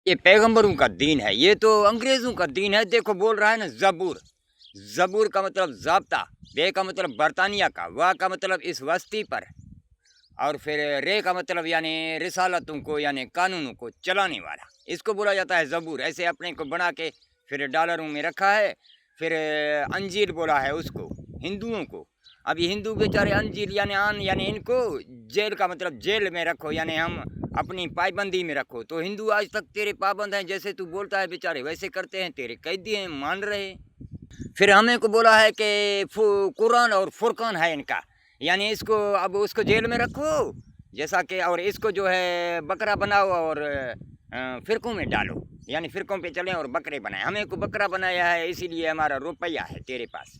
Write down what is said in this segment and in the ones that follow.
ये पैगंबरों का दीन है, ये तो अंग्रेज़ों का दीन है। देखो बोल रहा है ना ज़बूर, ज़बूर का मतलब ज़ाब्ता, बे का मतलब बरतानिया का, वा का मतलब इस वस्ती पर, और फिर रे का मतलब यानी रिसालतों को यानी कानूनों को चलाने वाला, इसको बोला जाता है ज़बूर। ऐसे अपने को बना के फिर डॉलरों में रखा है। फिर अंजील बोला है उसको हिंदुओं को। अभी हिंदू बेचारे अंजील यानी आन यानी इनको जेल का मतलब जेल में रखो, यानी हम अपनी पाबंदी में रखो। तो हिंदू आज तक तेरे पाबंद हैं, जैसे तू बोलता है बेचारे वैसे करते हैं, तेरे कैदी हैं, मान रहे हैं। फिर हमें को बोला है कि कुरान और फुरकान है इनका, यानी इसको अब उसको जेल में रखो जैसा कि, और इसको जो है बकरा बनाओ और फिरकों में डालो, यानी फिरकों पे चलें और बकरे बनाएं। हमें को बकरा बनाया है, इसीलिए हमारा रुपया है तेरे पास,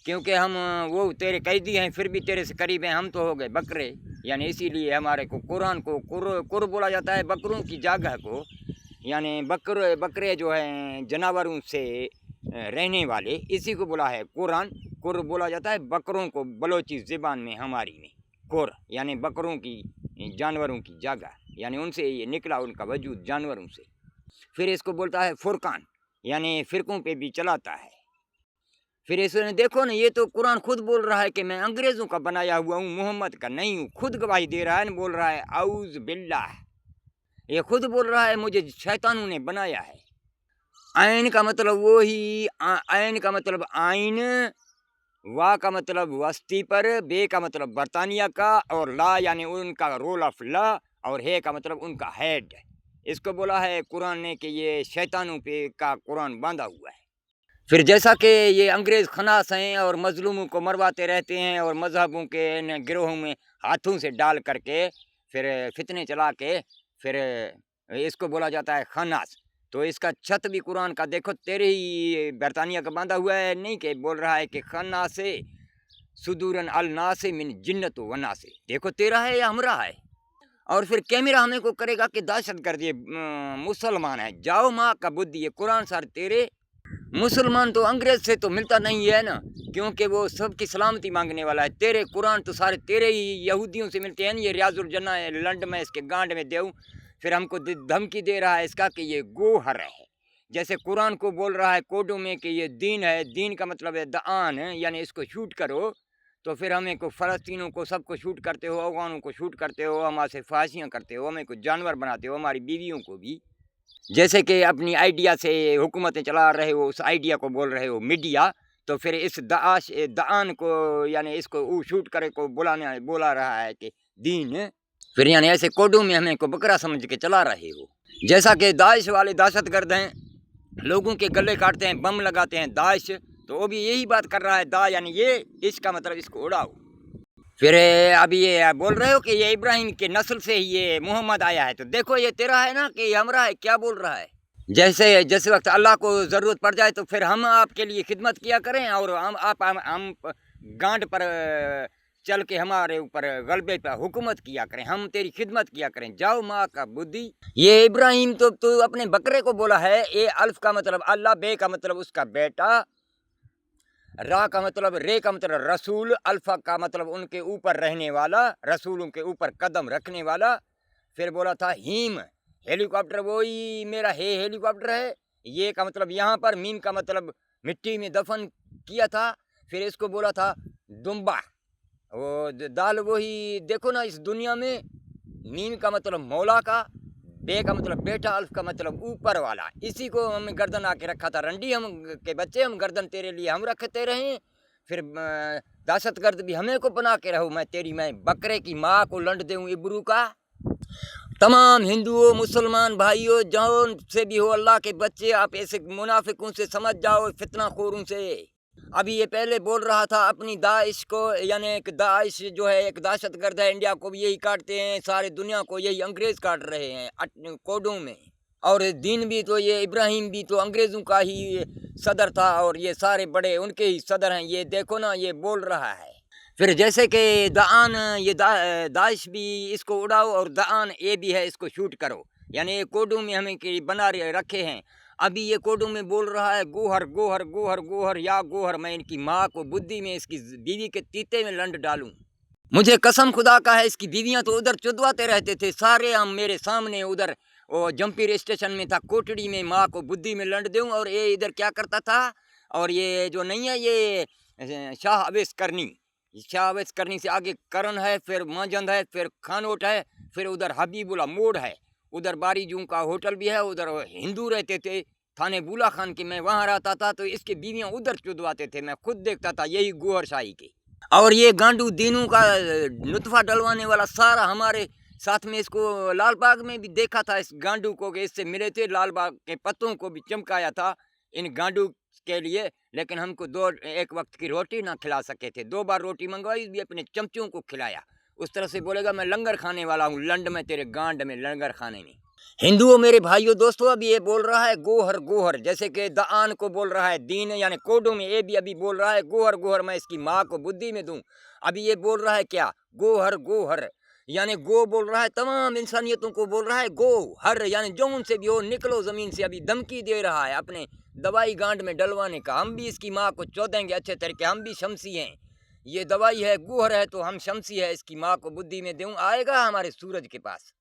क्योंकि हम वो तेरे कैदी हैं, फिर भी तेरे से करीब हैं, हम तो हो गए बकरे, यानी इसीलिए हमारे को कुरान को कुर बोला जाता है, बकरों की जगह को, यानी बकरे जो हैं जानवरों से रहने वाले, इसी को बोला है कुरान। कुर बोला जाता है बकरों को बलोची ज़बान में हमारी में, कुर यानी बकरों की जानवरों की जगह, यानी उनसे ये निकला उनका वजूद जानवरों से। फिर इसको बोलता है फुरकान, यानी फ़िरकों पे भी चलाता है। फिर इसने देखो ना, ये तो कुरान खुद बोल रहा है कि मैं अंग्रेज़ों का बनाया हुआ हूँ, मोहम्मद का नहीं हूँ। खुद गवाही दे रहा है, बोल रहा है औज़ बिल्लाह, ये खुद बोल रहा है मुझे शैतानों ने बनाया है। आइन का मतलब वो ही आइन का मतलब आइन, वा का मतलब वस्ती पर, बे का मतलब बरतानिया का, और ला यानी उनका रोल ऑफ ला, और हे का मतलब उनका हेड। इसको बोला है कुरान ने कि ये शैतानों पे का कुरान बांधा हुआ है। फिर जैसा कि ये अंग्रेज़ खनास हैं और मज़लूमों को मरवाते रहते हैं, और मज़हबों के इन गिरोहों में हाथों से डाल करके फिर फितने चला के फिर इसको बोला जाता है खन्नास। तो इसका छत भी कुरान का देखो तेरे ही बरतानिया का बांधा हुआ है, नहीं कि बोल रहा है कि खन्नासे सुदूरन अल नासे मिन जिन्नत व नासे। देखो तेरा है या हमरा है। और फिर कैमरा हमें को करेगा कि दहशतगर्द ये मुसलमान है। जाओ माँ का बुद्धि, ये कुरान सारे तेरे। मुसलमान तो अंग्रेज से तो मिलता नहीं है ना, क्योंकि वो सबकी सलामती मांगने वाला है। तेरे कुरान तो सारे तेरे ही यहूदियों से मिलते हैं। ये रियाजुल जन्ना है लंड में, इसके गांड में देऊँ। फिर हमको धमकी दे रहा है इसका कि ये गोहर है, जैसे कुरान को बोल रहा है कोडों में कि ये दीन है। दीन का मतलब है दान, यानी इसको शूट करो। तो फिर हमें को फ़लस्तीनों को सबको शूट करते हो, अफ़गानों को शूट करते हो, हमारे से फांसियाँ करते हो, हमें को जानवर बनाते हो, हमारी बीवियों को भी। जैसे कि अपनी आइडिया से हुकूमतें चला रहे हो, उस आइडिया को बोल रहे हो मीडिया। तो फिर इस दान को यानी इसको शूट करे को बोला रहा है कि दीन। फिर यानी ऐसे कोडों में हमें को बकरा समझ के चला रहे हो। जैसा कि दाइश वाले दहशतगर्द हैं, लोगों के गले काटते हैं, बम लगाते हैं दाइश, तो वो भी यही बात कर रहा है दा यानी ये, इसका मतलब इसको उड़ाओ। फिर अभी ये बोल रहे हो कि ये इब्राहिम के नस्ल से ही ये मोहम्मद आया है, तो देखो ये तेरा है ना कि हमरा है, क्या बोल रहा है। जैसे जिस वक्त अल्लाह को ज़रूरत पड़ जाए तो फिर हम आपके लिए खिदमत किया करें, और हम गांड पर चल के हमारे ऊपर गलबे पर हुकूमत किया करें, हम तेरी खिदमत किया करें। जाओ माँ का बुद्धि। ये इब्राहिम तो अपने बकरे को बोला है। ए अल्फ का मतलब अल्लाह, बे का मतलब उसका बेटा, रा का मतलब रे का मतलब रसूल, अल्फा का मतलब उनके ऊपर रहने वाला, रसूलों के ऊपर कदम रखने वाला। फिर बोला था हीम, हेलीकॉप्टर वही मेरा हेलीकॉप्टर है। ये का मतलब यहाँ पर, मीम का मतलब मिट्टी में दफन किया था। फिर इसको बोला था दुम्बा, वो दाल वही देखो ना इस दुनिया में। मीम का मतलब मौला का, बे का मतलब बेटा, अल्फ का मतलब ऊपर वाला। इसी को हम गर्दन आके रखा था रंडी हम के बच्चे, हम गर्दन तेरे लिए हम रखते रहे। फिर दहशतगर्द भी हमें को बना के रहो। मैं बकरे की माँ को लंड दूँ इब्रू का। तमाम हिंदुओं मुसलमान भाइयों जौन से भी हो, अल्लाह के बच्चे, आप ऐसे मुनाफिकों से समझ जाओ, फितना खोरों से। अभी ये पहले बोल रहा था अपनी दाइश को, यानी एक दाइश जो है एक दहशतगर्द है, इंडिया को भी यही काटते हैं, सारी दुनिया को यही अंग्रेज काट रहे हैं कोडों में। और दीन भी तो ये इब्राहिम भी तो अंग्रेज़ों का ही सदर था, और ये सारे बड़े उनके ही सदर हैं। ये देखो ना, ये बोल रहा है। फिर जैसे कि दान, ये दाइश भी इसको उड़ाओ, और दान ये भी है, इसको शूट करो। यानी ये कोडों में हमें बना रखे हैं। अभी ये कोडों में बोल रहा है गोहर गोहर गोहर गोहर, या गोहर मैं इनकी माँ को बुद्धि में इसकी बीवी के तीते में लंड डालूं। मुझे कसम खुदा का है, इसकी बीवियां तो उधर चुदवाते रहते थे सारे, हम मेरे सामने उधर वो जमपीर स्टेशन में था, कोटड़ी में माँ को बुद्धि में लंड दूँ। और ये इधर क्या करता था, और ये जो नहीं है ये शाह अवैस करनी, शाह अवैस करनी से आगे करण है, फिर मांजंद है, फिर खानोट है, फिर उधर हबीबुल्ला मोड़ है, उधर बारीजू का होटल भी है, उधर हिंदू रहते थे थाने बुला खान के। मैं वहाँ रहता था तो इसके बीवियाँ उधर चुदवाते थे, मैं खुद देखता था, यही गोहर शाही के। और ये गांडू दीनू का नुतफा डलवाने वाला सारा हमारे साथ में, इसको लाल बाग में भी देखा था इस गांडू को, कि इससे मिले थे, लाल बाग के पत्तों को भी चमकाया था इन गांडू के लिए। लेकिन हमको एक वक्त की रोटी ना खिला सके थे, 2 बार रोटी मंगवाई भी अपने चमचों को खिलाया। उस तरह से बोलेगा मैं लंगर खाने वाला हूँ, लंड में तेरे गांड में लंगर खाने में। हिंदुओं मेरे भाइयों दोस्तों, अभी ये बोल रहा है गोहर गोहर, जैसे कि दान को बोल रहा है दीन, यानी कोडों में ये भी अभी बोल रहा है गोहर गोहर, मैं इसकी माँ को बुद्धि में दूं। अभी ये बोल रहा है क्या, गोहर गोहर, यानी गो बोल रहा है, तमाम इंसानियतों को बोल रहा है गो हर, यानी जौन से भी हो निकलो ज़मीन से। अभी धमकी दे रहा है अपने दवाई गांड में डलवाने का। हम भी इसकी माँ को चौदेंगे अच्छे तरीके, हम भी शमसी हैं, ये दवाई है गोहर है तो हम शमसी है, इसकी माँ को बुद्धि में दूं, आएगा हमारे सूरज के पास।